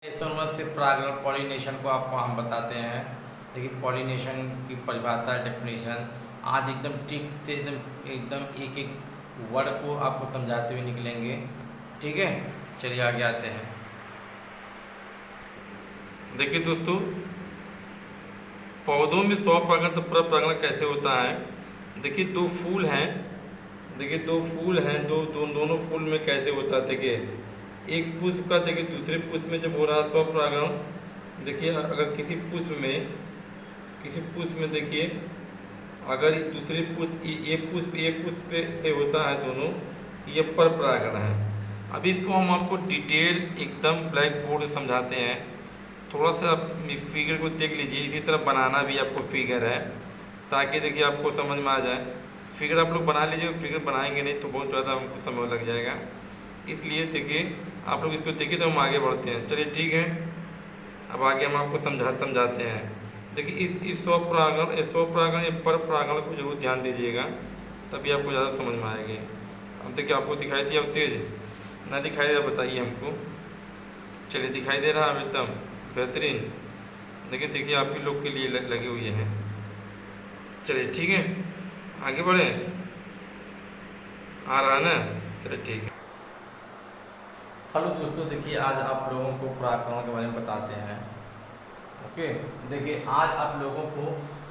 संबंध से परागण पॉलिनेशन को आपको हम बताते हैं। देखिए पॉलिनेशन की परिभाषा डेफिनेशन आज एकदम ठीक से एकदम एकदम एक एक वर्ड को आपको समझाते हुए निकलेंगे। ठीक है, चलिए आगे आते हैं। देखिए दोस्तों, पौधों में स्वपरागण तो परपरागण कैसे होता है। देखिए दो फूल हैं, दोनों फूल में कैसे होता है। देखिए एक पुष्प का देखिए दूसरे पुष्प में जब हो रहा है स्वपरागण। देखिए अगर किसी पुष्प में देखिए अगर दूसरे पुष्प एक पुष्प से होता है दोनों, तो ये परपरागण है। अभी इसको हम आपको डिटेल एकदम ब्लैक बोर्ड से समझाते हैं। थोड़ा सा आप फिगर को देख लीजिए, इसी तरह बनाना भी आपको फिगर है ताकि देखिए आपको समझ में आ जाए। फिगर आप लोग बना लीजिए, फिगर बनाएंगे नहीं तो बहुत ज़्यादा हमको समय लग जाएगा, इसलिए देखिए आप लोग इसको देखिए तो हम आगे बढ़ते हैं। चलिए ठीक है, अब आगे हम आपको समझाते हैं। देखिए इस स्वपरागण या परपरागण को जरूर ध्यान दीजिएगा, तभी आपको ज़्यादा समझ में आएगी। अब देखिए आपको दिखाई दिया, अब तेज ना दिखाई दिया बताइए हमको। चलिए दिखाई दे रहा है एकदम बेहतरीन। देखिए आप ही लोग के लिए लगे हुए हैं। चलिए ठीक है, आगे बढ़े, आ रहा है ना। चलिए ठीक है। हेलो दोस्तों, देखिए आज आप लोगों को परागण के बारे में बताते हैं। ओके, देखिए आज आप लोगों को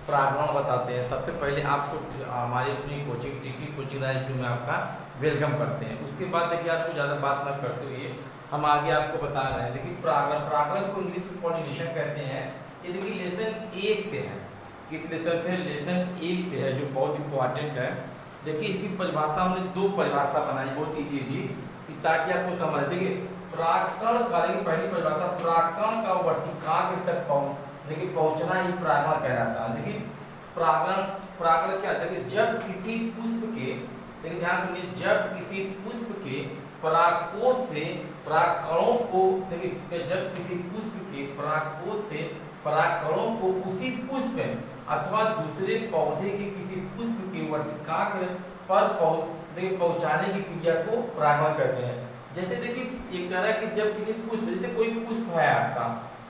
परागण बताते हैं। सबसे पहले आपको हमारी अपनी कोचिंग टिकी कोचिंग राइज में आपका वेलकम करते हैं। उसके बाद देखिए आपको ज़्यादा बात न करते हुए हम आगे आपको बता रहे हैं। देखिए परागण को इंग्लिश में पॉलिनेशन कहते हैं। ये देखिए लेसन 1 से है। किस लेसन से? लेसन 1 से है, जो बहुत इंपॉर्टेंट है। देखिए इसकी परिभाषा हमने 2 परिभाषा बनाई, बहुत ईजी ताकि आपको समझ। देखिए परागण का पहली परिभाषा, परागण का वर्तिकाग्र तक पहुंचना ही परागण कहलाता है। देखिए परागण क्या है? जब किसी पुष्प के, देखिए ध्यान सुनिए, जब किसी पुष्प के परागकोश से परागकणों को, देखिए जब किसी पुष्प के परागकोश से परागकणों को उसी पुष्प अथवा दूसरे पौधे के किसी पुष्प के वर्तिकाग्र पर पहुंचाने की क्रिया को परागण कहते हैं। जैसे देखिए ये कह रहा है कि जब किसी पुष्प, जैसे कोई पुष्प है आपका,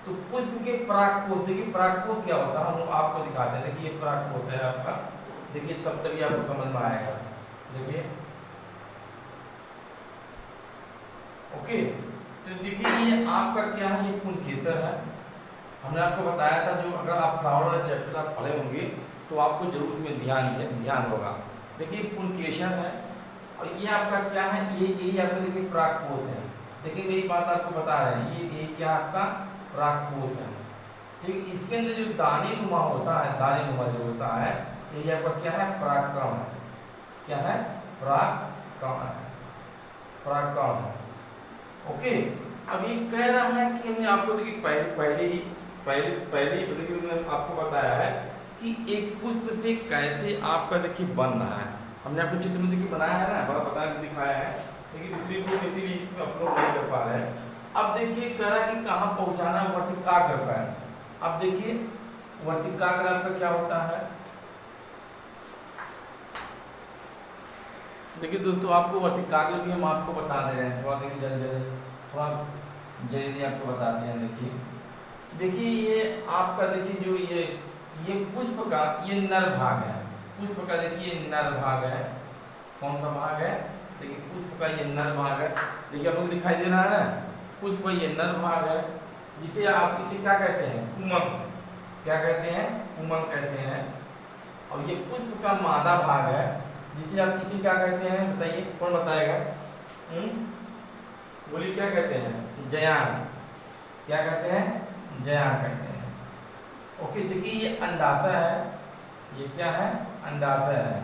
तो पुष्प के परागकोश, देखिए परागकोश क्या होता है हम आपको दिखाते हैं। देखिए ये परागकोश है आपका, देखिए तब तभी आपको समझ में आएगा। देखिए ओके, तो देखिए ये आपका क्या है, ये पुंकेसर है। हमने आपको बताया था, जो अगर आप फ्लावर वाला चैप्टर आप पढ़े होंगे तो आपको जरूर उसमें ध्यान होगा। देखिए पुंकेसर है, और ये आपका क्या है, ये आपका देखिए परागकोश है। देखिए यही बात आपको बता रहे हैं, ये क्या आपका परागकोश है। ठीक, इसके अंदर जो दाने नुमा होता है, दाने नुमा जो होता है, ये आपका क्या है, परागकण है। क्या है? परागकण है, परागकण है। ओके, अब ये कह रहा है कि हमने आपको देखिए पहले ही देखिए मैंने आपको बताया है कि एक पुष्प से कैसे आपका देखिए बन रहा है। हमने आपको चित्र में देखिए बनाया है ना, बड़ा बताया दिखाया है, लेकिन दूसरी को इसीलिए इसमें अपलोड नहीं कर पा रहे हैं। अब देखिए कह रहा है कि कहाँ पहुँचाना है, वर्तिकाग्र पर। अब देखिए वर्तिकाग्र आपका क्या होता है। देखिए दोस्तों, आपको वर्तिकाग्र भी हम आपको बता दे रहे हैं। थोड़ा देखिए थोड़ा जल्दी आपको बताते हैं। देखिए ये आपका देखिए जो ये पुष्प का ये नर भाग है। पुष्प का देखिए नर भाग है। कौन सा भाग है? देखिए पुष्प का ये नर भाग है। देखिए आपको दिखाई दे रहा है ना, पुष्प ये नर भाग है, जिसे आप इसे क्या कहते हैं, पुमंग। क्या कहते हैं? पुमंग कहते हैं। और ये पुष्प का मादा भाग है, जिसे आप इसे क्या कहते हैं, बताइए, कौन बताएगा? बोलिए क्या कहते हैं? जयान। क्या कहते हैं? जयान कहते हैं। ओके, देखिए ये अंडाशय है। ये क्या है? अंडाशय है।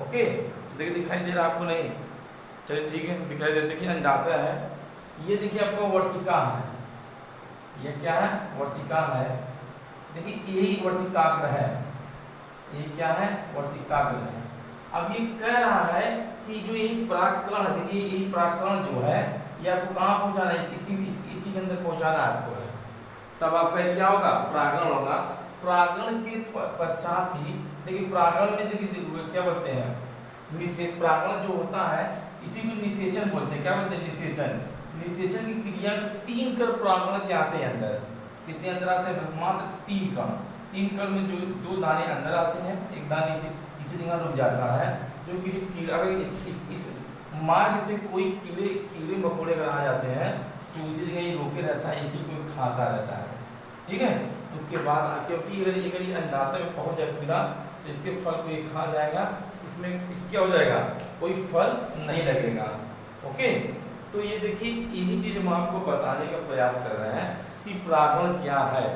ओके, देखिए दिखाई दे रहा आपको? नहीं, चलिए ठीक है, दिखाई दे। देखिए अंडाशय है, ये देखिए आपका वर्तिका है। ये क्या है? वर्तिका है। देखिए यही वर्तिकाग्र है। ये क्या है? वर्तिकाग्र है। अब ये कह रहा है कि जो ये परागकण है, देखिए ये परागकण जो है, ये आपको कहाँ पहुँचाना है? इसी के अंदर पहुँचाना आपको है। तब आपका क्या होगा? परागण होगा। परागण के पश्चात ही देखिए परागण में देखिए क्या बोलते हैं, परागण जो होता है इसी को निषेचन बोलते हैं। क्या बोलते हैं? निषेचन। निषेचन की क्रिया में 3 कण परागण के आते हैं अंदर। कितने अंदर आते हैं? मात्र 3 कण। 3 कण में जो 2 दाने अंदर आते हैं, एक दाने इसी जगह रुक जाता है। जो किसी कीड़ा, अगर इस मार्ग से कोई कीड़े मकोड़े अगर आ जाते हैं तो उसी जगह ये रोके रहता है, इसी को खाता रहता है। ठीक है, उसके बाद क्योंकि अगर ये अंडाशय में पहुंच जाए कीड़ा तो इसके फल को ये खा जाएगा, इसमें क्या हो जाएगा? कोई फल नहीं लगेगा। ओके, तो ये देखिए यही चीज हम आपको बताने का प्रयास कर रहे हैं कि परागण क्या है।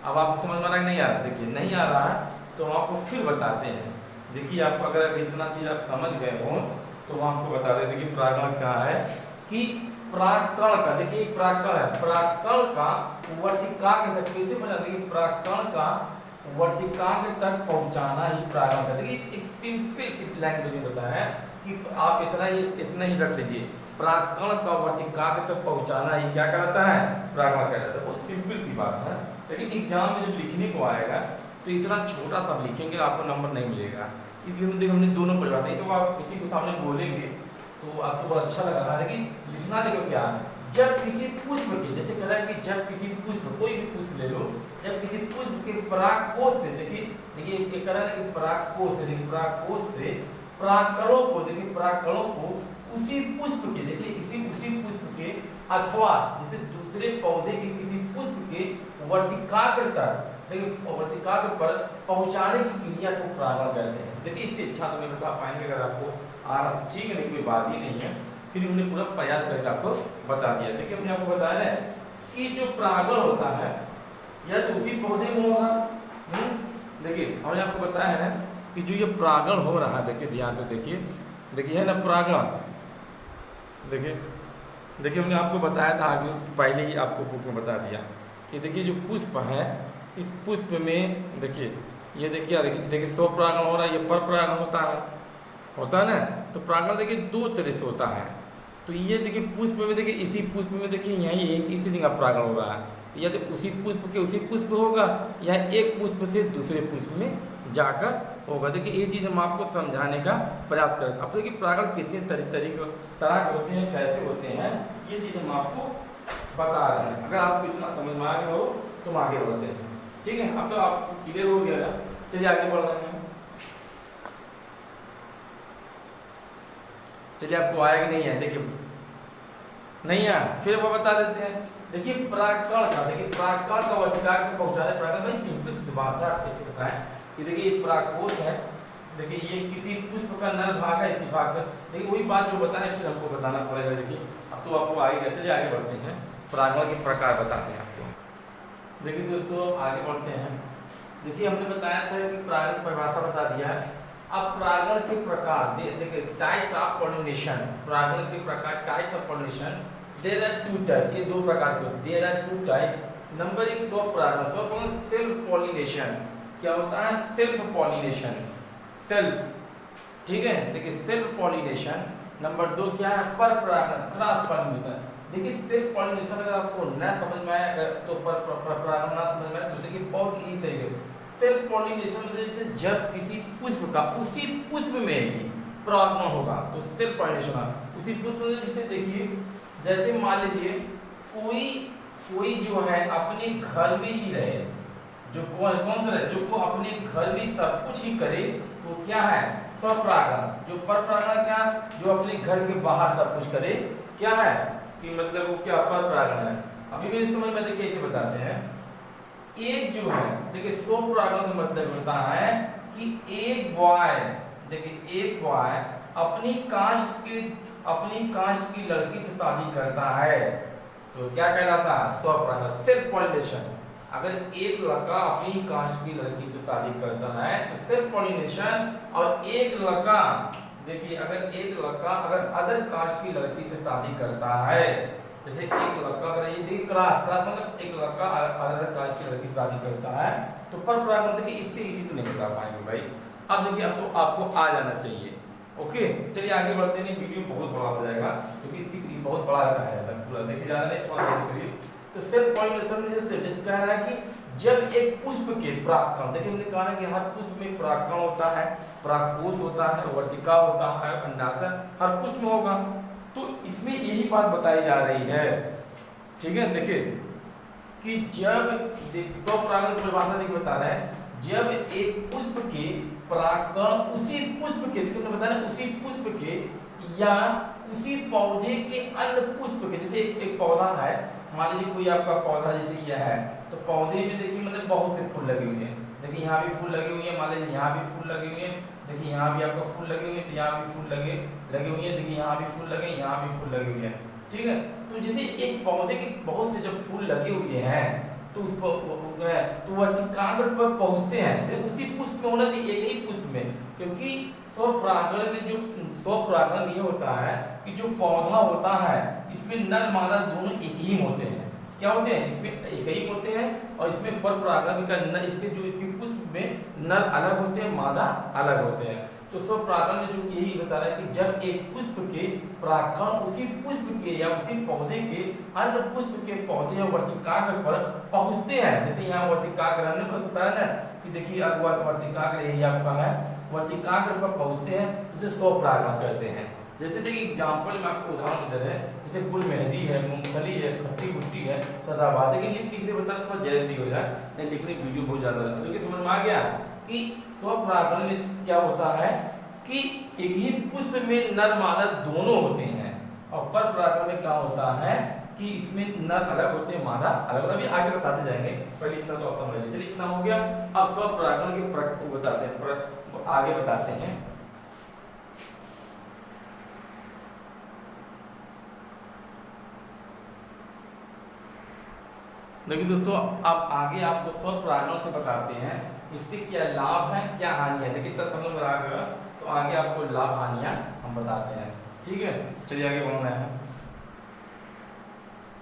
अब आपको समझ में आ रहा है कि नहीं आ रहा? देखिए नहीं आ रहा है तो हम आपको फिर बताते हैं। देखिए आपको अगर इतना चीज आप समझ गए हो तो हम आपको बता दें। देखिए परागण क्या है कि परागकण का, देखिए परागकण है, परागकण का वर्तिकाग्र तक कैसे पहुंचाना? देखिए परागकण का वर्तिकाग्र तक पहुंचाना ही परागण का। देखिए एक सिंपल लैंग्वेज में बताया कि आप इतना ही रख लीजिए, परागकण का वर्तिकाग्र तक पहुंचाना ही क्या कहलाता है? परागण कहलाता है। बहुत सिंपल की बात है, लेकिन एग्जाम में जब लिखने को आएगा तो इतना छोटा सा लिखेंगे आपको नंबर नहीं मिलेगा। इसलिए देखिए हमने दोनों परिभाषा, ये तो आप किसी के सामने बोलेंगे तो आपको बहुत अच्छा लग रहा है, लेकिन लिखना देखो क्या है। जब किसी पुष्प के, जैसे कह रहा है कि जब किसी पुष्प, कोई भी पुष्प ले लो, जब किसी पुष्प के परागकोश से, देखिए ये कह रहा है कि परागकोश से, देखिए परागकोश से परागकणों को, देखिए परागकणों को उसी पुष्प के, देखिए उसी पुष्प के अथवा जैसे दूसरे पौधे के किसी पुष्प के वर्तिकाग्र तक, देखिए वर्तिकाग्र पर पहुंचाने की क्रिया को परागण कहते हैं। देखिए इससे अच्छा तो नहीं बता पाएंगे, अगर आपको आ रहा तो ठीक है, नहीं कोई बात ही नहीं है। फिर हमने पूरा प्रयास करके आपको बता दिया। देखिए हमने आपको बताया है कि जो परागण होता है या तो उसी पौधे में होगा। देखिए हमने आपको बताया है कि जो ये परागण हो रहा है, देखिए ध्यान से देखिए है ना परागण। देखिए हमने आपको बताया था आगे, पहले ही आपको बुक में बता दिया कि देखिए जो पुष्प है, इस पुष्प में देखिए ये देखिए स्वपरागण हो रहा है, ये पर परागण होता है ना। तो परागण देखिए 2 तरह से होता है। तो ये देखिए पुष्प में, देखिए इसी पुष्प में देखिए यहीं इसी जगह परागण हो रहा है। तो या तो उसी पुष्प के उसी पुष्प होगा या एक पुष्प से दूसरे पुष्प में जाकर होगा। देखिए ये चीज़ हम आपको समझाने का प्रयास करें। अब देखिए परागण कितने तरह के होते हैं, कैसे होते हैं, ये चीज़ हम आपको बता रहे हैं। अगर आपको इतना समझ में आ गया हो तो हम आगे बढ़ते हैं। ठीक है, अब तो आपको क्लियर हो गया। चलिए आगे बढ़ रहे हैं। चलिए आपको आया कि नहीं है? देखिए नहीं है, फिर वो बता देते हैं। देखिए परागकण का, देखिए परागकण का वर्तिकाग्र तक पहुंचाने परागण में सिंपल बात है, आप कैसे बताएं कि देखिए ये परागकोश है, देखिए ये किसी पुष्प का नर भाग है, इसी भाग का। देखिए वही बात जो बताएं फिर हमको बताना पड़ेगा। देखिए अब तो आपको आ ही गया। चलिए आगे बढ़ते हैं, परागण के प्रकार बताते हैं आपको। देखिए दोस्तों आगे बढ़ते हैं। देखिए हमने बताया था कि परागण की परिभाषा बता दिया है। अब परागण के प्रकार, देखिए टाइप्स ऑफ पॉलिनेशन, परागण के प्रकार, types of pollination. There are 2 types, ये 2 प्रकार के, देयर आर 2 टाइप्स। नंबर 1 स्वपरागण, सेल्फ पॉलिनेशन। क्या होता है? Self pollination, self. ठीक है, देखिए सेल्फ पॉलिनेशन। नंबर 2 क्या है? पर परागण, क्रॉस पॉलिनेशन। देखिए सेल्फ पॉलिनेशन अगर आपको न समझ में आए तो पर परागण ना समझ में आए तो देखिए बहुत इजी तरीके। सेल्फ पॉलिनेशन में जैसे जब किसी पुष्प का उसी पुष्प में ही परागण होगा तो सेल्फ पॉलिनेशन। उसी पुष्प में जैसे देखिए, जैसे मान लीजिए कोई जो है अपने घर में ही रहे, जो कौन सा रहे, जो को अपने घर में सब कुछ ही करे तो क्या है? स्वपरागण। जो पर परागण क्या? जो अपने घर के बाहर सब कुछ करे, क्या है कि मतलब वो क्या पर परागण है। अभी मेरी समझ में देखिए ऐसे बताते हैं। एक जो है देखिए स्वपरागण का मतलब होता है कि एक बॉय, देखिए एक बॉय अपनी कास्ट की लड़की से शादी करता है तो क्या कहलाता है? स्वपरागण, सेल्फ पॉलिनेशन। अगर एक लड़का अपनी कास्ट की लड़की से शादी करता है तो सेल्फ पॉलिनेशन। और एक लड़का, देखिए अगर अदर कास्ट की लड़की से शादी करता है, जैसे एक लड़का अगर ये देखिए क्लास मतलब एक लड़का अदर कास्ट की लड़की से शादी करता है तो पर परागण। देखिए इससे इजी तो नहीं बता पाएंगे भाई। अब देखिए अब तो आपको आ जाना चाहिए। ओके चलिए आगे बढ़ते हैं, वीडियो बहुत बड़ा हो जाएगा क्योंकि इसकी बहुत बड़ा रखा है पूरा। देखिए ज्यादा नहीं, थोड़ा सा करिए। तो सेल्फ पॉलिनेशन में जैसे कह रहा है कि जब एक पुष्प के परागकण, देखिए हमने कहा कि हर पुष्प में परागकण होता है, परागकोश होता है, वर्तिका होता है, अंडाशय हर पुष्प में होगा। तो इसमें यही बात बताई जा रही है, ठीक है। देखिए कि जब स्वपरागण की परिभाषा देखिए बता रहा है, जब एक पुष्प के परागकण उसी पुष्प के, देखिए हमने बताया उसी पुष्प के या उसी पौधे के अन्य पुष्प के, जैसे एक पौधा है, मान लीजिए कोई आपका पौधा जैसे यह है, तो पौधे में देखिए मतलब बहुत से फूल लगे हुए हैं, देखिए यहाँ भी फूल लगे हुए हैं, मान लीजिए यहाँ भी फूल लगे हुए हैं, देखिए यहाँ भी आपका फूल लगे हुए हैं, तो यहाँ भी फूल लगे हुए हैं, देखिए यहाँ भी फूल लगे, यहाँ भी फूल लगे हुए हैं, ठीक है। तो जैसे एक पौधे के बहुत से जब फूल लगे हुए हैं तो उस पर तो वर्तिकाग्र पर पहुंचते हैं, तो उसी पुष्प में होना चाहिए, एक ही पुष्प में, क्योंकि स्वपरागण में जो स्वपरागण ये होता है कि जो पौधा होता है इसमें नर मादा दोनों एक ही होते हैं, क्या होते हैं, इसमें एक ही होते हैं, और इसमें पर परागण का नर, इसके जो इसके पुष्प में नर अलग होते हैं, मादा अलग होते हैं। तो स्वपरागण से जो यही बता रहा है कि जब एक पुष्प के परागकण उसी पुष्प के या उसी पौधे के अन्य पुष्प के पौधे या वर्तिकाग्र पर पहुंचते हैं, जैसे यहाँ वर्तिकाग्र हमने बताया ना कि देखिए अगुआ का वर्तिकाग्र यही आपका है, वर्तिकाग्र पर पहुंचते हैं, उसे स्वपरागण कहते हैं। जैसे देखिए एग्जाम्पल में आपको उदाहरण दे रहे हैं, जैसे गुल मेहंदी है, मूंगफली है, खट्टी गुट्टी है, सदाबहार, लेकिन लिख किसी बताना थोड़ा जल्दी हो जाए, नहीं लिखने की वीडियो बहुत ज्यादा है, लेकिन समझ में आ गया कि स्वपरागण में क्या होता है कि एक ही पुष्प में नर मादा दोनों होते हैं, और पर परागण में क्या होता है कि इसमें नर अलग होते हैं, मादा अलग, अभी आगे बताते जाएंगे, पहले इतना तो आप समझ लीजिए। चलिए इतना हो गया, अब स्वपरागण के बताते हैं, आगे बताते हैं। देखिए दोस्तों, अब आगे आपको स्वपरागण से बताते हैं इससे क्या लाभ है क्या हानि है, देखिए तब समझ में आ गया, तो आगे आपको लाभ हानियां हम बताते हैं, ठीक है। चलिए आगे बढ़ रहे हैं।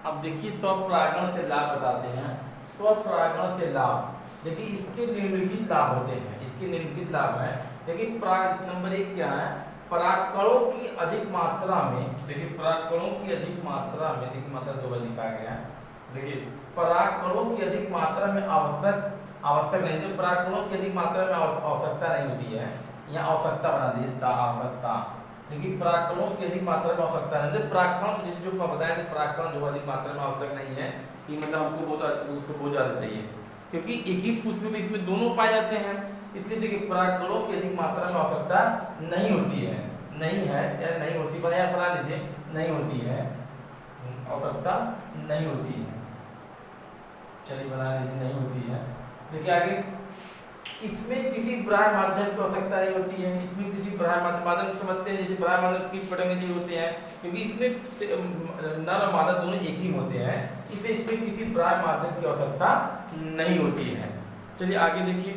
अब देखिए स्वपरागण से लाभ बताते हैं। स्वपरागण से लाभ, देखिए इसके निम्नलिखित लाभ होते हैं, इसके निम्नलिखित लाभ है। देखिए नंबर 1 क्या है, परागकणों की अधिक मात्रा में, देखिए परागकणों की अधिक मात्रा में, देखिए मात्रा 2 बार लिखा गया है, देखिए परागकणों की अधिक मात्रा में आवश्यक नहीं, तो परागकणों की अधिक मात्रा में आवश्यकता नहीं होती है, यहाँ आवश्यकता बना दीजिए, आवश्यकता, देखिए परागकणों की अधिक मात्रा में आवश्यकता नहीं, तो परागकण जैसे जो बताया कि परागकण जो अधिक मात्रा में आवश्यक नहीं है, कि मतलब हमको बहुत ज्यादा चाहिए, क्योंकि एक ही पुष्प में इसमें दोनों पाए जाते हैं, इसलिए देखिए परागकणों की अधिक मात्रा में आवश्यकता नहीं होती है, नहीं है या नहीं होती, बना लीजिए, नहीं होती है, आवश्यकता नहीं होती है, चलिए बना लीजिए, नहीं होती है। देखिए आगे, इसमें किसी बाह्य माध्यम की आवश्यकता नहीं होती है, इसमें किसी बाह्य माध्यम समझते हैं, जैसे बाह्य माध्यम कीट पतंगे जो होते हैं, क्योंकि इसमें नर और मादा दोनों एक ही होते हैं, इसलिए इसमें किसी बाह्य माध्यम की आवश्यकता नहीं होती है। चलिए आगे देखिए,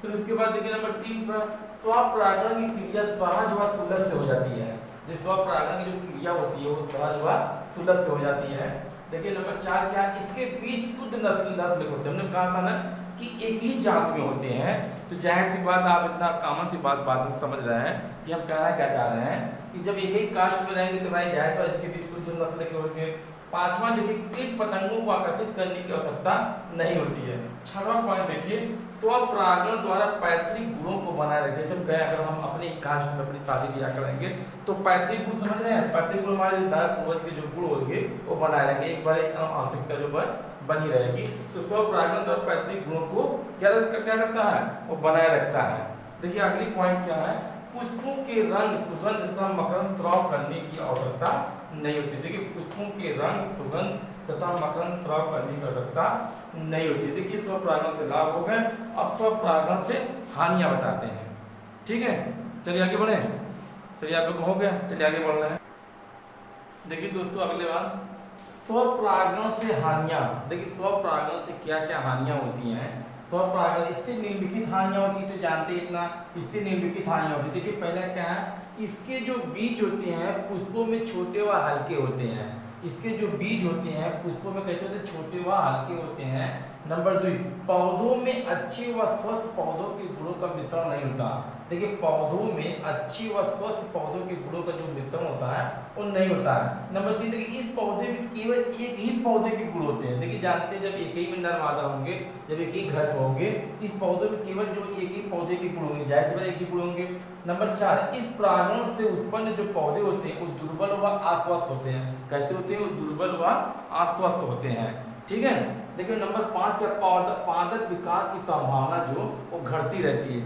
फिर उसके बाद देखिए नंबर 3 पर स्वपरागण की क्रिया सहज व सुलभ से हो जाती है, जो स्वपरागण की जो क्रिया होती है वो सहज व सुलभ से हो जाती है। देखिए नंबर 4 क्या, इसके बीज शुद्ध नस्ल होते हैं, हमने कहा था ना कि एक ही जात में होते हैं, तो जाहिर सी बात आप इतना कॉमन सी बात समझ रहे हैं कि हम कहना क्या चाह रहे हैं कि जब एक ही कास्ट में रहेंगे तो भाई जाहिर है इसके बीज शुद्ध नस्ल के होंगे। 5वां देखिए, कीट पतंगों को आकर्षित करने की आवश्यकता नहीं होती है। 6वां पॉइंट देखिए, स्वपरागण द्वारा पैतृक गुणों को बनाए रखते, जैसे गए अगर हम अपने कास्ट में अपनी शादी ब्याह करेंगे तो पैतृक गुण समझ रहे हैं, पैतृक गुण हमारे दादा पूर्वज के जो गुण होंगे वो बनाए रहेंगे, एक बार एक आवश्यकता जो बनी रहेगी, तो स्वपरागण द्वारा पैतृक गुणों को क्या करता है, वो बनाए रखता है। देखिए अगली पॉइंट क्या है, पुष्पों के रंग सुगंध तथा मकरंद स्राव करने की आवश्यकता नहीं होती। देखिए पुष्पों के रंग सुगंध तथा मकरंद स्राव करने की आवश्यकता नहीं होती। देखिए स्वपरागण से लाभ हो गए, अब स्वपरागण से हानियां बताते हैं, ठीक है। चलिए आगे बढ़े, चलिए आप लोग हो गया, चलिए आगे बढ़ रहे हैं। देखिए दोस्तों अगले बात, स्वपरागण से हानियां, देखिए स्वपरागण से क्या क्या हानियां होती हैं। स्वपरागण, इससे निम्नलिखित हानियां होती है, तो जानते हैं इतना, इससे निम्नलिखित हानियां होती है। देखिए पहला क्या है, इसके जो बीज होते हैं पुष्पों में छोटे व हल्के होते हैं, इसके जो बीज होते हैं पुष्पों में कैसे होते हैं, छोटे व हल्के होते हैं। नंबर 2, पौधों में अच्छे व स्वस्थ पौधों के गुणों का मिश्रण नहीं होता। देखिए पौधों में अच्छे व स्वस्थ पौधों के गुणों का जो मिश्रण होता है वो नहीं होता है। नंबर 3, देखिए इस पौधे में केवल एक ही पौधे के गुण होते हैं। देखिए जानते हैं जब एक ही में नर मादा होंगे, जब एक ही घर में होंगे, इस पौधे में केवल जो एक ही पौधे के गुण होंगे, जाहिर है एक ही गुण होंगे। नंबर 4, इस परागण से उत्पन्न जो पौधे होते हैं वो दुर्बल व अस्वस्थ होते हैं। कैसे होते हैं, वो दुर्बल व अस्वस्थ होते हैं। ठीक है। देखिए नंबर 5 का पादप विकास की संभावना जो वो घटती रहती है।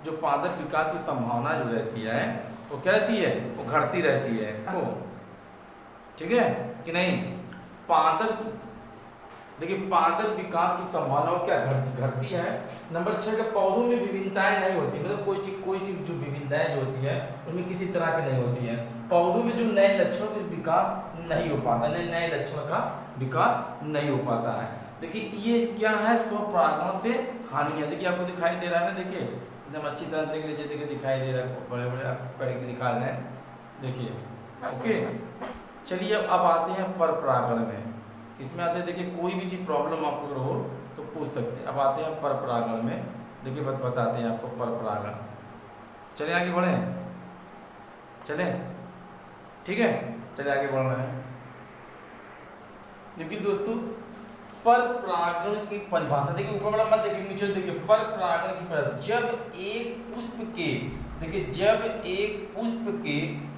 जो पादप विकास की संभावना जो रहती है वो क्या रहती है, वो घटती रहती है। ठीक है कि नहीं। देखिए पादप विकास की संभावना क्या घटती है। नंबर 6 के पौधों में विभिन्नताएं नहीं होती, मतलब कोई चीज जो विभिन्नताएं जो होती है उनमें किसी तरह की नहीं होती है। पौधों में जो नए लक्षणों का विकास नहीं हो पाता, नए लक्षण का विकास नहीं हो पाता है। देखिए ये क्या है, स्वपरागण से हानि है। देखिए आपको दिखाई दे रहा है ना, देखिए एकदम अच्छी तरह देख लीजिए, देखिए दिखाई दे रहा है, बड़े बड़े आपको करके दिखा रहे हैं। देखिए ओके, चलिए अब आते हैं पर परागण में। इसमें आते हैं, देखिए कोई भी चीज प्रॉब्लम आपको हो तो पूछ सकते हैं। अब आते हैं पर परागण में, देखिए बताते हैं आपको पर परागण। चलिए आगे बढ़े, चलें, ठीक है, चलिए आगे बढ़ रहे हैं। देखिए दोस्तों पर परागण की परिभाषा देखिए, ऊपर वाला मत देखिए, नीचे देखिए। पर परागण की परिभाषा, जब एक पुष्प के, देखिए जब एक पुष्प के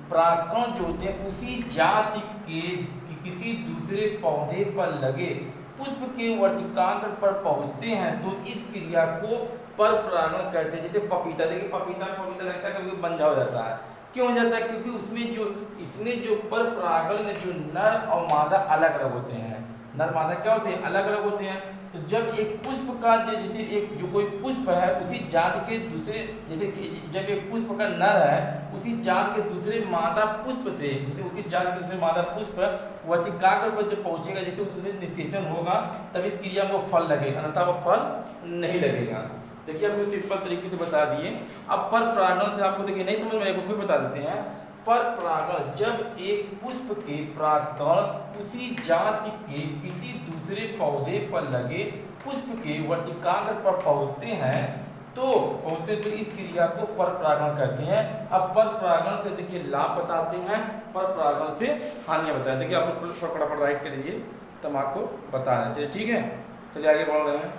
परागण जो होते हैं उसी जाति के किसी दूसरे पौधे पर लगे पुष्प के वर्तिकाग्र पर पहुंचते हैं तो इस क्रिया को पर परागण कहते हैं। जैसे पपीता, देखिए पपीता लगता है कभी बंजा हो जाता है। क्यों हो जाता है, क्योंकि इसमें जो पर परागण में जो नर और मादा अलग अलग होते हैं। नर मादा क्या होते हैं, अलग अलग होते हैं। तो जब एक पुष्प का जैसे एक जो कोई पुष्प है उसी जात के दूसरे, जैसे जब एक पुष्प का नर है उसी जात के दूसरे मादा पुष्प से, जैसे उसी जात के दूसरे मादा पुष्प वर्तिकाग्र पर जब पहुंचेगा, जैसे उसमें निषेचन होगा तब इस क्रिया में फल लगेगा, अन्यथा वो फल नहीं लगेगा। देखिए आपको सिंपल तरीके से बता दिए। अब पर परागण से आपको देखिए नहीं समझ में आएगा, फिर बता देते हैं। पर परागण, जब एक पुष्प के परागण उसी जाति के किसी दूसरे पौधे पर लगे पुष्प के वर्तिकाग्र पर पहुंचते हैं तो इस क्रिया को पर परागण कहते हैं। अब पर परागण से देखिए लाभ बताते हैं, पर परागण से हानियां बताते हैं। देखिए आप लोग फटाफट राइट कर लीजिए, तब आपको बता रहे थे, ठीक है। चलिए आगे बढ़ रहे हैं।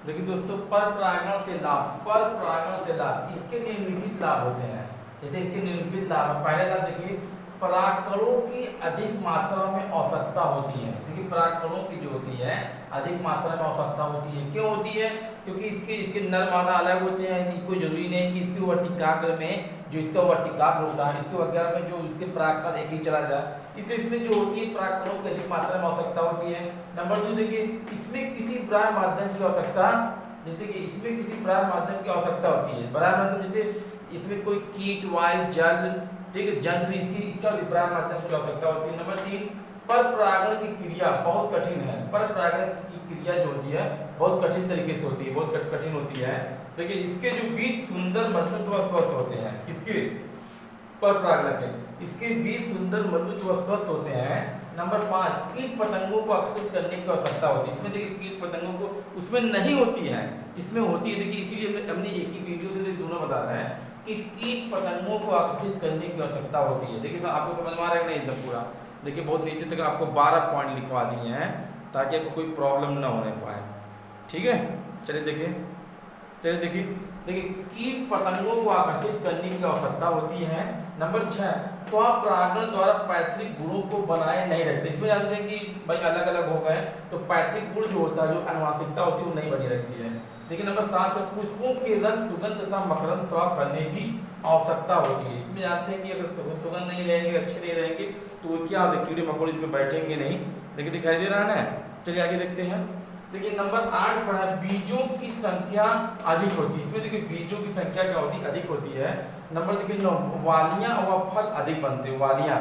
देखिए दोस्तों पर परागण से लाभ, पर परागण से लाभ इसके निम्नलिखित लाभ होते हैं। जैसे इसके निम्नलिखित लाभ, पहले लाभ देखिए परागकणों की अधिक मात्रा में आवश्यकता होती है। देखिए परागकणों की जो होती है अधिक मात्रा में आवश्यकता होती है। क्यों होती है, क्योंकि इसके नर मादा अलग होते हैं। कोई जरूरी नहीं कि इसके वर्तिकाग्र में जो इसका वर्तिकाग्र होता है इसके वर्तिकाग्र में जो इसके परागकण एक ही चला जाए, इसलिए इसमें जो होती है परागकणों की अधिक मात्रा में आवश्यकता होती है। नंबर 2 देखिए इसमें किसी बाह्य माध्यम की आवश्यकता, जैसे कि इसमें किसी बाह्य माध्यम की आवश्यकता होती है। बाह्य माध्यम जैसे इसमें कोई कीट, वायु, जल, ठीक है, जंतु, इसकी बाह्य माध्यम की आवश्यकता होती है। नंबर 3 पर परागण की क्रिया बहुत कठिन है। पर परागण की क्रिया जो होती है बहुत कठिन तरीके से होती है, बहुत कठिन होती है। देखिए इसके जो बीज सुंदर, मजबूत व स्वस्थ होते हैं। किसके, पर परागण के, इसके बीज सुंदर, मजबूत व स्वस्थ होते हैं। नंबर 5 कीट पतंगों को आकर्षित करने की आवश्यकता होती है। इसमें देखिए कीट पतंगों को उसमें नहीं होती है, इसमें होती है। देखिए इसीलिए हमने एक ही वीडियो से दोनों बता रहे हैं कि कीट पतंगों को आकर्षित करने की आवश्यकता होती है। देखिए आपको समझ में आ रहा है नहीं एकदम पूरा। देखिए बहुत नीचे तक आपको 12 पॉइंट लिखवा दिए हैं ताकि आपको कोई प्रॉब्लम ना होने पाए, ठीक है। चलिए देखिए कीट पतंगों को आकर्षित करने की आवश्यकता होती है। नंबर 6 स्वपरागण द्वारा पैतृक गुणों को बनाए नहीं रखते। इसमें जानते हैं कि भाई अलग अलग हो गए तो पैतृक गुण जो होता है, जो आनुवंशिकता होती है वो नहीं बनी रहती है। देखिए नंबर 7 पुष्पों के रंग, सुगंध तथा मकरंद स्राव करने की आवश्यकता होती है। इसमें जानते हैं कि अगर सुगंध नहीं रहेंगे, अच्छे नहीं रहेंगे तो क्या कीड़े मकोड़े इस पे बैठेंगे नहीं। देखिए दिखाई दे रहा है ना। चलिए आगे देखते हैं। देखिए नंबर 8 पर है बीजों की संख्या अधिक होती है। इसमें देखिए बीजों की संख्या क्या होती है, अधिक होती है। नंबर देखिए 9 वालियां व फल अधिक बनते हैं। वालियां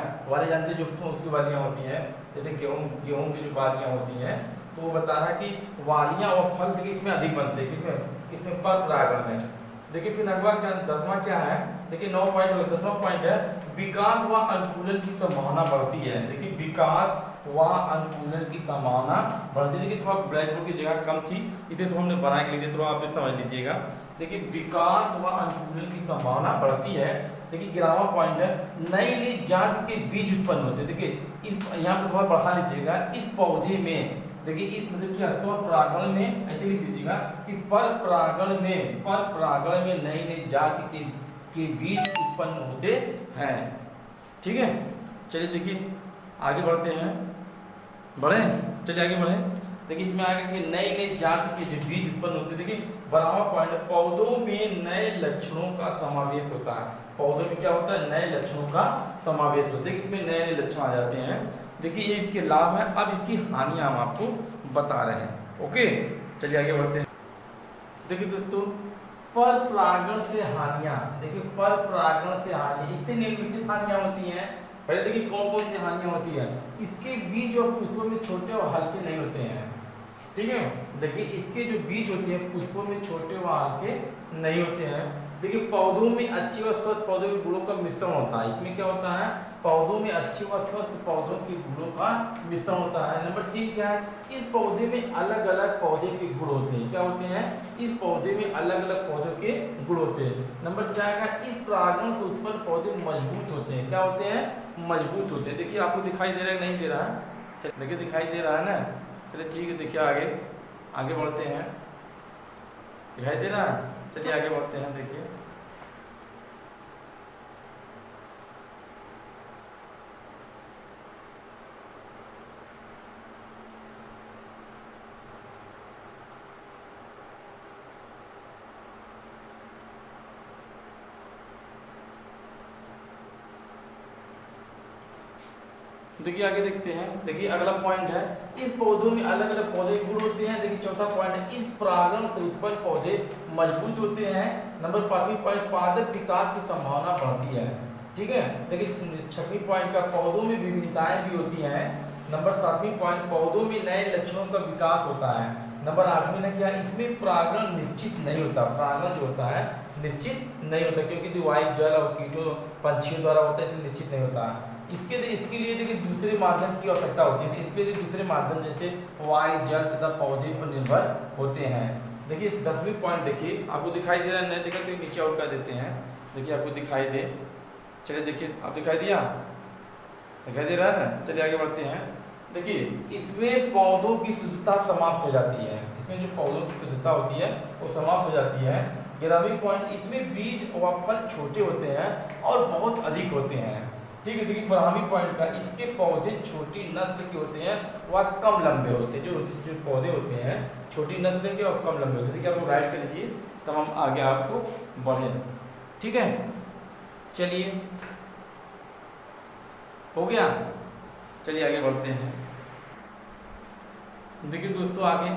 जानते हैं जो उसकी वालियां होती हैं, जैसे गेहूं की जो वालियां होती हैं, तो वो बता रहा है कि वालियां और फल देखिए इसमें अधिक बनते हैं। किसमें पर परागण में। देखिए फिर अगला क्या, 10वां क्या है, देखिए 9 पॉइंट हो गया। 10वां पॉइंट है विकास व अनुकूलन की संभावना बढ़ती है। देखिए विकास व अनुकूलन की संभावना बढ़ती है। देखिए थोड़ा ब्लैक बोर्ड की जगह कम थी, इसे तो हमने बना के लिखे, थोड़ा आप समझ लीजिएगा। देखिए विकास व अनुकूलन की संभावना बढ़ती है। देखिए 11वां पॉइंट है, नई नई जाति के बीज उत्पन्न होते हैं। देखिए इस यहाँ पर थोड़ा बढ़ा लीजिएगा, इस पौधे में देखिए इस मतलब कि स्वपरागण में ऐसे लिख दीजिएगा कि पर परागण में नई नई जाति के बीज उत्पन्न होते हैं। ठीक है, चलिए देखिए आगे बढ़ते हैं, चलिए आगे बढ़े। देखिए इसमें आगे कि नई नई जाति के जो बीज उत्पन्न होते हैं। देखिए 12वां पॉइंट, पौधों में नए लक्षणों का समावेश होता है। पौधों में क्या होता है, नए लक्षणों का समावेश होता है। इसमें नए नए लक्षण आ जाते हैं। देखिए ये इसके लाभ है, अब इसकी हानियां हम आपको बता रहे हैं। ओके, चलिए आगे बढ़ते हैं। देखिए दोस्तों पर परागण से हानियां, देखिए पर परागण से हानि, इससे निम्नलिखित हानियां होती हैं। पहले देखिए कौन कौन सी हानियां होती है। इसके बीज और पुष्पों में छोटे और हल्के नहीं होते हैं। ठीक है, देखिए इसके जो बीज होते हैं पुष्पों में छोटे व हल्के नहीं होते हैं। देखिए पौधों में अच्छे व स्वस्थ पौधों के गुणों का मिश्रण होता है। इसमें क्या होता है, पौधों में अच्छे व स्वस्थ पौधों के गुणों का मिश्रण होता है। नंबर 3 क्या है, इस पौधे में अलग अलग पौधे के गुण होते हैं। क्या होते हैं, इस पौधे में अलग अलग पौधों के गुण होते हैं। नंबर 4 का, इस परागण से उत्पन्न पौधे मजबूत होते हैं। क्या होते हैं, मजबूत होते हैं। देखिए आपको दिखाई दे रहा है नहीं दे रहा है, देखिए दिखाई दे रहा है ना। चलिए ठीक है, देखिए आगे बढ़ते हैं, दिखाई दे रहा है। चलिए आगे बढ़ते हैं। देखिए देखिए आगे देखते हैं। देखिए अगला पॉइंट है, इस पौधों में अलग अलग पौधे गुण होते हैं। देखिए चौथा पॉइंट है, इस परागण से उत्पन्न पौधे मजबूत होते हैं। नंबर 5वां पॉइंट, पादप विकास की संभावना बढ़ती है। ठीक है, देखिए 6वां पॉइंट का, पौधों में विभिन्नताएं भी होती हैं। नंबर 7वां पॉइंट, पौधों में नए लक्षणों का विकास होता है। नंबर 8वां ने क्या, इसमें परागण निश्चित नहीं होता। परागण जो होता है निश्चित नहीं होता, क्योंकि जो वायु जल और कीटों पंछियों द्वारा होता है, इसमें निश्चित नहीं होता। इसके लिए देखिए दूसरे माध्यम की आवश्यकता होती है। इसके लिए दूसरे माध्यम जैसे वायु जल तथा पौधे पर निर्भर होते हैं। देखिए 10वां पॉइंट, देखिए आपको दिखाई दे रहा है, नहीं देखा तो नीचे और कर देते हैं। देखिए आपको दिखाई दे, चलिए देखिए आप दिखाई दिया, दिखाई दे रहा है ना। चलिए आगे बढ़ते हैं। देखिए इसमें पौधों की शुद्धता समाप्त हो जाती है। इसमें जो पौधों की शुद्धता होती है वो समाप्त हो जाती है। 11वां पॉइंट, इसमें बीज व फल छोटे होते हैं और बहुत अधिक होते हैं। ठीक है, देखिए 12वां पॉइंट का, इसके पौधे छोटी नस्ल के होते हैं वह कम लंबे होते हैं। जो पौधे होते हैं छोटी नस्ल के और कम लंबे होते हैं। देखिए आप राइट कर लीजिए, तब हम आगे आपको बढ़े। ठीक है, चलिए हो गया, चलिए आगे बढ़ते हैं। देखिए दोस्तों आगे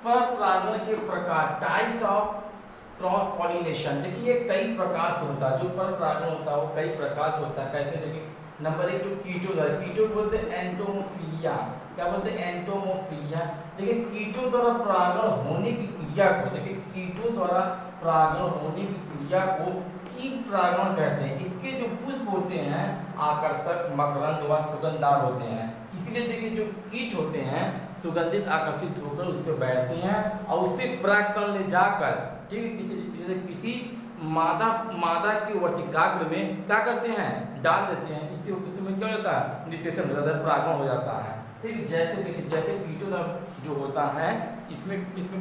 पर परागण के प्रकार, टाइप्स ऑफ क्रॉस पॉलिनेशन। देखिए कई प्रकार से होता है, जो पर परागण होता है वो कई प्रकार से होता है। कैसे, देखिए नंबर 1 जो कीटो बोलते हैं एंटोमोफिलिया। क्या बोलते हैं, एंटोमोफिलिया। देखिए कीटों द्वारा परागण होने की क्रिया को, देखिए कीटों द्वारा परागण होने की क्रिया को कीट परागण कहते हैं। इसके जो पुष्प होते हैं आकर्षक, मकरंद व सुगंधदार होते हैं। इसलिए देखिए जो कीट होते हैं सुगंधित आकर्षित होकर उस पर बैठते हैं और उससे परागकण ले जाकर, ठीक है, किसी मादा के वर्तिकाग्र में क्या करते हैं, डाल देते हैं। इससे उसमें क्या हो जाता है, निषेचन हो जाता है, परागण हो जाता है। ठीक, जैसे देखिए जैसे कीटों जो होता है इसमें किसमें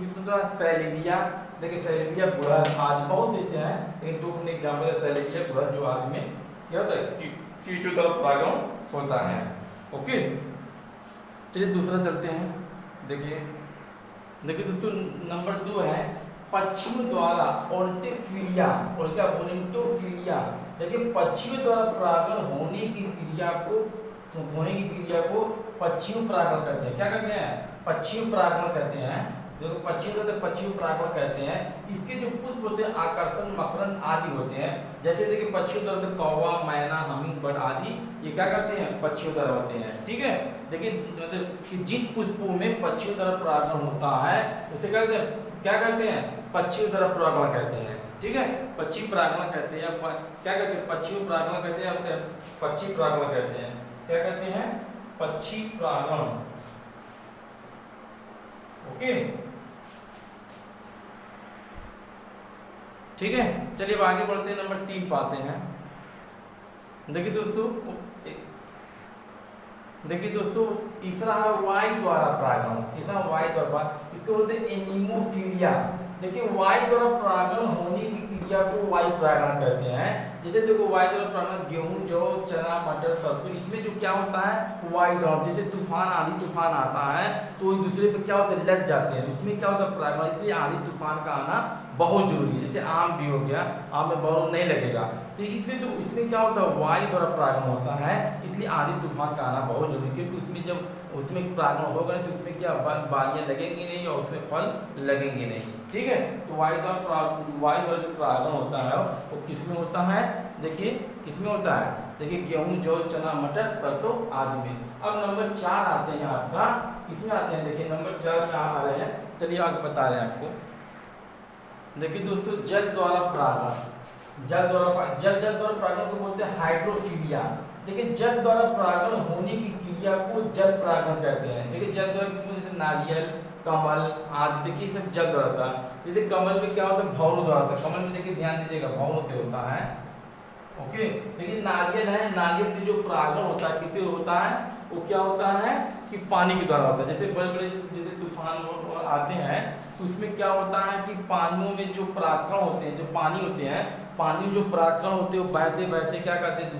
सैलेरिया, देखिए सैलेरिया गुड़हल आदि बहुत से हैं, लेकिन दो एग्जाम्पल है सैलेरिया गुड़हल, जो आदि में क्या होता है कीटों द्वारा परागण होता है। ओके, चलिए दूसरा चलते हैं। देखिए दोस्तों नंबर 2 है पक्षियों द्वारा ओल्टिफिलिया और क्या ओलिंटोफिलिया। देखिए पक्षियों द्वारा परागण होने की क्रिया को पक्षियों परागण कहते हैं। क्या कहते हैं, पक्षियों परागण कहते हैं। जो पक्षियों परागण कहते हैं। इसके जो पुष्प होते हैं आकर्षण, मकरंद आदि होते हैं। जैसे देखिए पक्षियों द्वारा कौवा, मैना, हमिंग बर्ड आदि ये क्या करते हैं, पक्षियों द्वारा होते हैं। ठीक है, देखिए मतलब कि जिन पुष्पों में पक्षियों द्वारा परागण होता है उसे क्या कहते हैं, पक्षियों द्वारा परागण कहते हैं। ठीक ठीक है, पश्चिम परागण कहते हैं, क्या कहते हैं, पश्चिम परागण कहते हैं, पश्चिम परागण कहते हैं, क्या कहते हैं, पश्चिम परागण। ओके, ठीक है, चलिए अब आगे बढ़ते हैं, नंबर 3 पाते हैं। देखिए दोस्तों, तीसरा है वायु द्वारा परागण। तीसरा वायु द्वारा, इसको बोलते हैं एनीमोफीलिया। देखिए वायु द्वारा परागण होने की क्रिया को वायु परागण कहते हैं। जैसे देखो वायु द्वारा परागण गेहूं, जौ, चना, मटर, सरसों, इसमें जो क्या होता है वायु द्वारा, जैसे तूफान, आंधी तूफान आता है तो एक दूसरे पे क्या होता है लग जाते हैं, इसमें क्या होता है परागण, इसलिए आंधी तूफान का आना बहुत जरूरी है। जैसे आम भी हो गया, आम में बौर नहीं लगेगा, तो इसलिए तो इसमें क्या होता है वायु द्वारा परागण होता है, इसलिए आंधी तूफान का आना बहुत जरूरी, क्योंकि उसमें जब उसमें परागण होगा तो उसमें क्या बालियां लगेंगी नहीं और उसमें फल लगेंगे नहीं। ठीक है, तो वायु द्वारा जो परागण होता है वो किसमें होता है, देखिए किसमें होता है, देखिए गेहूं, जौ, चना, मटर, सरसों आदि में। अब नंबर 4 आते हैं आपका, किसमें आते हैं, देखिए नंबर 4 में आ रहे हैं, चलिए आगे बता रहे हैं आपको। देखिए दोस्तों, जल द्वारा परागण, जल द्वारा परागण को बोलते हैं हाइड्रोफीलिया। देखिए जल द्वारा परागण होने की क्रिया को जल परागण कहते हैं। देखिए जल द्वारा किसमें, जैसे नारियल, कमल आदि, देखिए सब जल द्वारा होता है। जैसे कमल में क्या होता है भौरों द्वारा होता है, कमल में देखिए ध्यान दीजिएगा भौरों से होता है। ओके, लेकिन नारियल है, नारियल से जो परागण होता है किससे होता है, वो क्या होता है कि पानी के द्वारा होता है। जैसे बड़े बड़े जैसे तूफान आते हैं तो उसमें क्या होता है कि पानियों में जो परागण होते हैं, जो पानी होते हैं, पानी में जो परागण होते हैं वो बहते बहते क्या करते हैं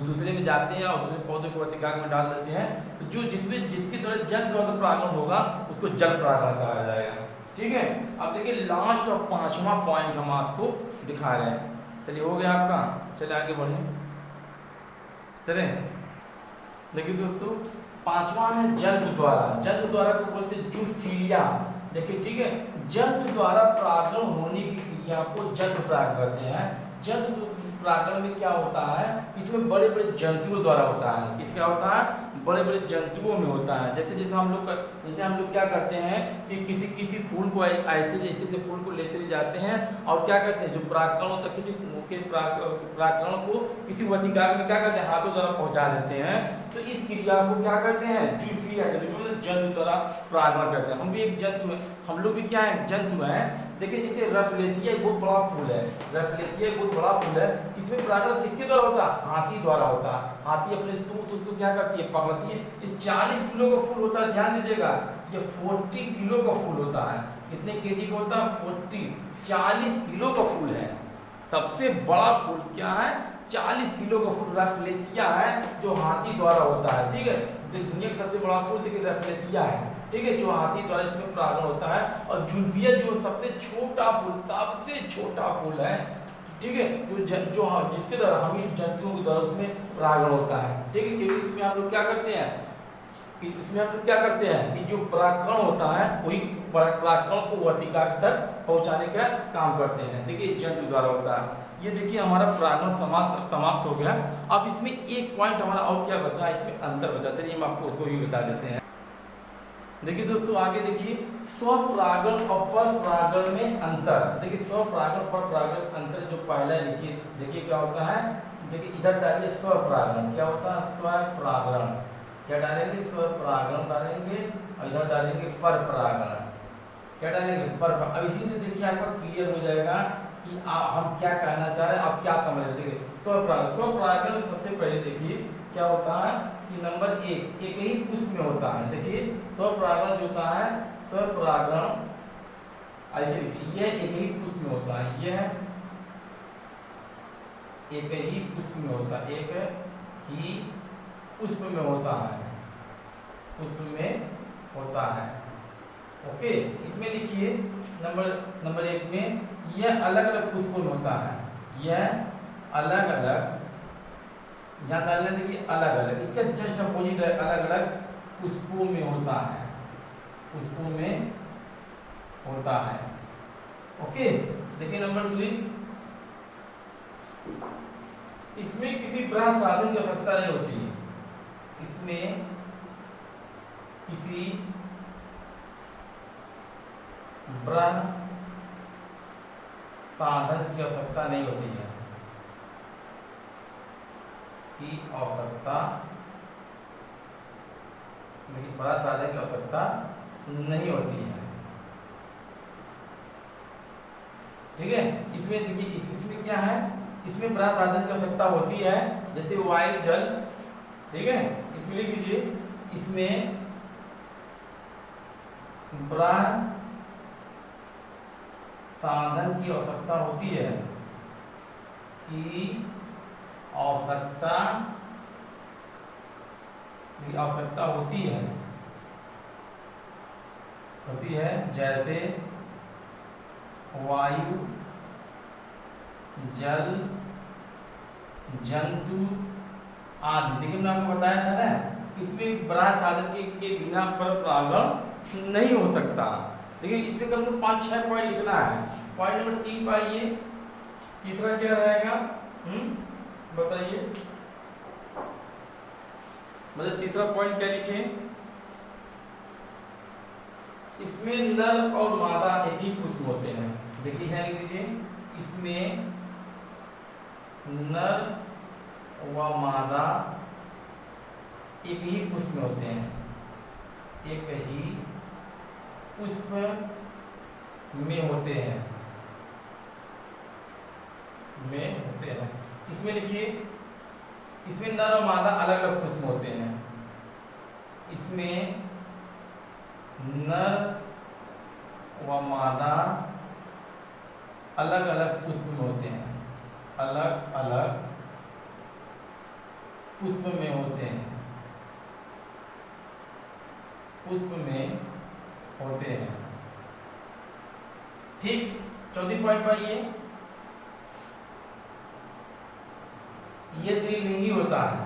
दूसरे में जाते हैं और दूसरे पौधे को वर्तिकाग में डाल देते हैं। तो जो जिसके द्वारा जल द्वारा परागण होगा उसको जल परागण कहा जाएगा। ठीक है, अब देखिए लास्ट और 5वां पॉइंट हम आपको दिखा रहे हैं। चलिए हो गया आपका, चलिए आगे बढ़े, चले। देखिए दोस्तों 5वां है जंतु द्वारा। जंतु द्वारा को बोलते हैं जूफिलिया। देखिए ठीक है, जंतु द्वारा परागण होने की क्रिया को जंतु परागण कहते हैं। जंतु परागण में क्या होता है, इसमें बड़े बड़े जंतुओं द्वारा होता है। किस क्या होता है, बड़े बड़े जंतुओं में होता है। जैसे हम लोग क्या करते हैं कि किसी फूल को ऐसे फूल को लेते जाते हैं और क्या करते हैं जो परागण होता है किसी के परागण को किसी वर्तिकाग्र में क्या करते हैं हाथों द्वारा पहुंचा देते हैं। तो इस क्रिया को क्या कहते हैं, जूफिया कहते हैं, मतलब जंतु द्वारा परागण करते हैं। हम भी एक जंतु है, हम लोग भी क्या है जंतु हैं। देखिए जैसे रफलेसिया बहुत बड़ा फूल है, रफलेसिया बहुत बड़ा फूल है, इसमें परागण किसके द्वारा होता है, हाथी द्वारा होता है। हाथी अपने सूंड उसको क्या करती है, पकड़ती है। ये 40 किलो का फूल होता है, ध्यान दीजिएगा, ये 40 किलो का फूल होता है। कितने केजी का होता है, 40 किलो का फूल है। सबसे बड़ा फूल क्या है, 40 किलो का फूल रफलेसिया है, जो हाथी द्वारा होता है। ठीक है, तो दुनिया का सबसे बड़ा फूल देखिए रफलेसिया है, ठीक है, जो हाथी द्वारा इसमें परागण होता है। और जुल्फिया जो सबसे छोटा फूल, सबसे छोटा फूल है, ठीक है, जो जिसके द्वारा हम जंतुओं के द्वारा उसमें परागण होता है। ठीक है, क्योंकि इसमें हम लोग क्या करते हैं, कि जो परागण होता है वही परागण को वर्तिकाग्र तक पहुंचाने का काम करते हैं। देखिए जंतु द्वारा होता है। ये देखिए हमारा परागण समाप्त हो गया। अब इसमें एक पॉइंट हमारा और क्या बचा है, इसमें अंतर बचा, चलिए हम आपको उसको भी बता देते हैं। देखिए दोस्तों आगे देखिए स्वपरागण और परपरागण में अंतर। देखिए स्वपरागण परपरागण अंतर जो पहला लिखिए, देखिए क्या होता है, देखिए इधर डालिए स्वपरागण, क्या होता है स्वपरागण, क्या डालेंगे स्वपरागण डालेंगे और इधर डालेंगे परपरागण, क्या डालेंगे पर। अब इसी से देखिए आपको क्लियर हो जाएगा कि हम क्या कहना चाह रहे हैं, आप क्या समझ रहे हैं। देखिए स्वपरागण में सबसे पहले देखिए क्या होता है कि नंबर 1 एक ही पुष्प में होता है। देखिए स्वपरागण जो होता है, स्वपरागण ऐसे देखिए यह एक ही पुष्प में होता है, यह एक ही पुष्प में होता है, एक ही पुष्प में होता है, पुष्प में होता है। ओके, इसमें लिखिए नंबर 1 में यह अलग अलग पुष्पों में होता है, यह अलग अलग, यहाँ डालने देखिए अलग अलग, इसका जस्ट अपोजिट है, अलग अलग पुष्पों में होता है, पुष्पों में होता है। ओके, देखिए नंबर 2 इसमें किसी प्रकार साधन की आवश्यकता नहीं होती है, इसमें किसी ब्रह्म साधन की आवश्यकता नहीं होती है, की आवश्यकता, बड़ा साधन की आवश्यकता नहीं होती है। ठीक है, इसमें देखिए इसमें क्या है, इसमें बड़ा साधन की आवश्यकता होती है, जैसे वायु जल। ठीक है, इसमें लिख दीजिए, इसमें बड़ा साधन की आवश्यकता होती है, की आवश्यकता होती है, जैसे वायु जल जंतु आदि। देखिए मैं आपको बताया था ना, इसमें बड़ा साधन के बिना पर परागण नहीं हो सकता। देखिए इसमें कम से कम 5-6 पॉइंट लिखना है। पॉइंट नंबर 3 पाइए, तीसरा क्या रहेगा, बताइए, मतलब तीसरा पॉइंट क्या लिखें, इसमें नर और मादा एक ही पुष्प होते हैं। देखिए यहाँ लिख दीजिए, इसमें नर व मादा एक ही पुष्प में होते हैं, एक ही पुष्प में होते हैं, इसमें लिखिए, इसमें नर और मादा अलग अलग पुष्प होते हैं, इसमें नर व मादा अलग अलग पुष्प में होते हैं, अलग अलग पुष्प में होते हैं, ठीक। चौथी पॉइंट पाइए, यह त्रिलिंगी होता है,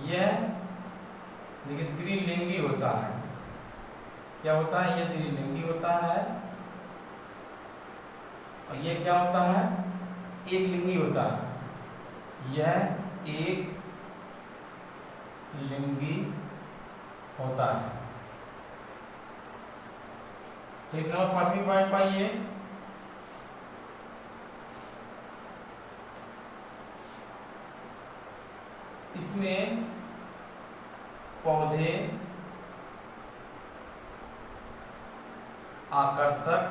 यह देखिए त्रिलिंगी होता है। क्या होता है, यह त्रिलिंगी होता है, और यह क्या होता है, एक लिंगी होता है, यह एक लिंगी होता है। ठीक ना, 5वीं पॉइंट पाइए, इसमें पौधे आकर्षक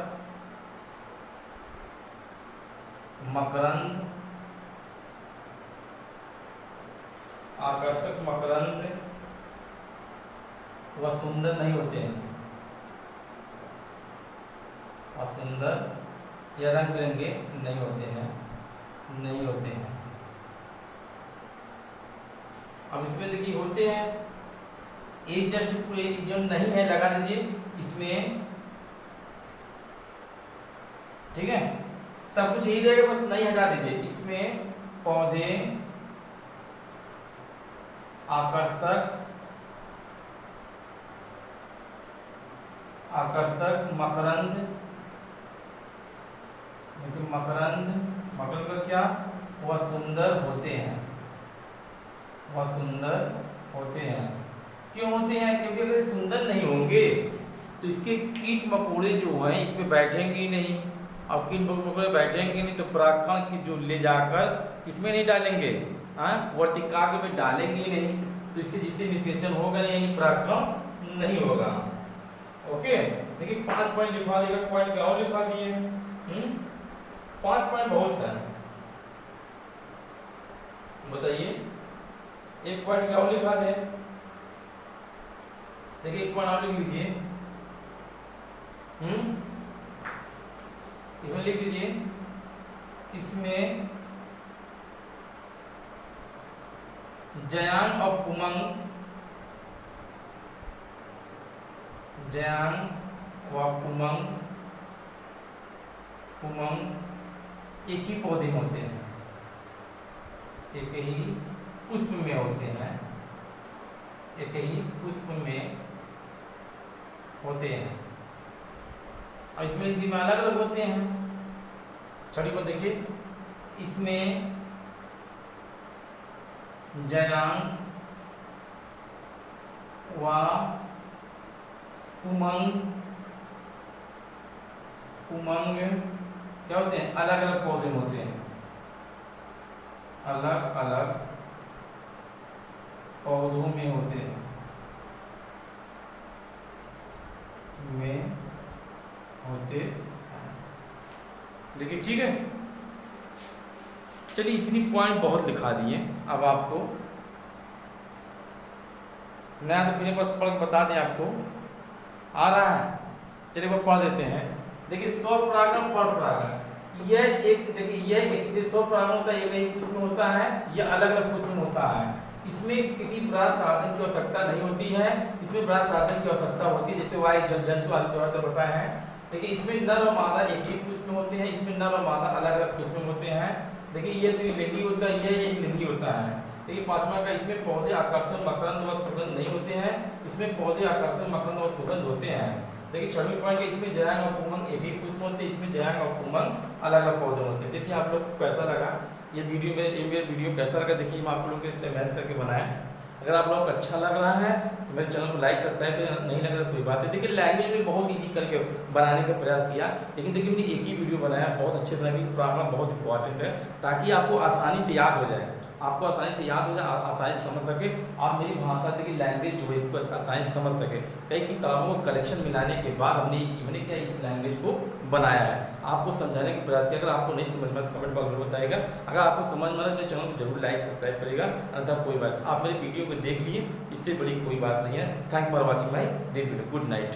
मकरंद व सुंदर नहीं होते हैं, और सुंदर या रंग बिरंगे नहीं होते हैं। अब इसमें देखिए होते हैं, एक जस्ट जो नहीं है लगा दीजिए इसमें। ठीक है, सब कुछ यही रहेगा, बस नहीं हटा दीजिए। इसमें पौधे आकर्षक मकरंद, लेकिन मकरंद का क्या, वह सुंदर होते हैं, क्यों होते हैं, क्योंकि अगर सुंदर नहीं होंगे तो इसके कीट मकोड़े जो हैं इसमें बैठेंगे ही नहीं, और कीट मकोड़े बैठेंगे नहीं तो परागकण की जो ले जाकर इसमें नहीं डालेंगे, वर्तिकाग्र में डालेंगे ही नहीं, तो इससे जिससे निषेचन होगा नहीं, परागकण नहीं होगा। ओके, देखिए 5 पॉइंट लिखवा देगा, पॉइंट और लिखवा दिए। 5 पॉइंट बहुत है, बताइए, एक पॉइंट और लिखवा दे। देखिए एक पॉइंट और लिख लीजिए, इसमें लिख दीजिए, इसमें जयांग और पुमंग एक ही पौधे होते हैं, एक ही पुष्प में होते हैं, और इसमें हिंदी में अलग अलग होते हैं। छठी को देखिए, इसमें जयांग व पुमंग क्या होते हैं, अलग अलग पौधे में होते हैं, अलग अलग पौधों में होते हैं, देखिए ठीक है। चलिए इतनी पॉइंट बहुत लिखा दिए, अब आपको नया तो फिर बस पढ़ बता दें, आपको आ रहा है, चलिए वो पढ़ देते हैं। देखिए स्वपरागण परपरागण, यह एक देखिए यह एक जो स्वपरागण होता है ये एक पुष्प में होता है, यह अलग अलग पुष्प में होता है। इसमें किसी बड़ा साधन की आवश्यकता नहीं होती है, इसमें बड़ा साधन की आवश्यकता होती है, जैसे वायु जल जंतु आदि द्वारा बताया है। देखिए इसमें नर और मादा एक ही पुष्प में होते हैं, इसमें नर और मादा अलग अलग पुष्प में होते हैं। देखिए ये द्विलिंगी होता है, यह एक लिंगी होता है। देखिए पांचवा का, इसमें पौधे आकर्षण मकरंद व सुगंध नहीं होते हैं, इसमें पौधे आकर्षण मकरंद और सुगंध होते हैं। देखिए छठवीं पॉइंट है, इसमें जयांग और पुमंग एक ही पुष्प होते हैं, इसमें जयांग और पुमंग अलग अलग पौधे होते हैं। देखिए आप लोग को कैसा लगा ये वीडियो कैसा लगा, देखिए हम आप लोगों के लिए मेहनत करके बनाए। अगर आप लोगों को अच्छा लग रहा है तो मेरे चैनल को लाइक सब्सक्राइब, नहीं लग रहा कोई बात है। देखिए लैंग्वेज में बहुत ईजी करके बनाने का प्रयास किया, लेकिन देखिए मैंने एक ही वीडियो बनाया, बहुत अच्छे तरह की प्रावधान बहुत इंपॉर्टेंट है, ताकि आपको आसानी से याद हो जाए, आपको आसानी से याद हो जाए, आसानी से समझ सके, आप मेरी भाषा देखिए लैंग्वेज जो है इसको आसानी से समझ सके। कई किताबों का कलेक्शन मिलाने के बाद हमने क्या इस लैंग्वेज को बनाया है, आपको समझाने का प्रयास किया। अगर आपको नहीं समझ में कमेंट बॉक्स में बताइएगा, अगर आपको समझ में आए तो चैनल को जरूर लाइक सब्सक्राइब करेगा, अन्यथा कोई बात, आप मेरे वीडियो को देख लिए, इससे बड़ी कोई बात नहीं है। Thank for watching my this video, good night.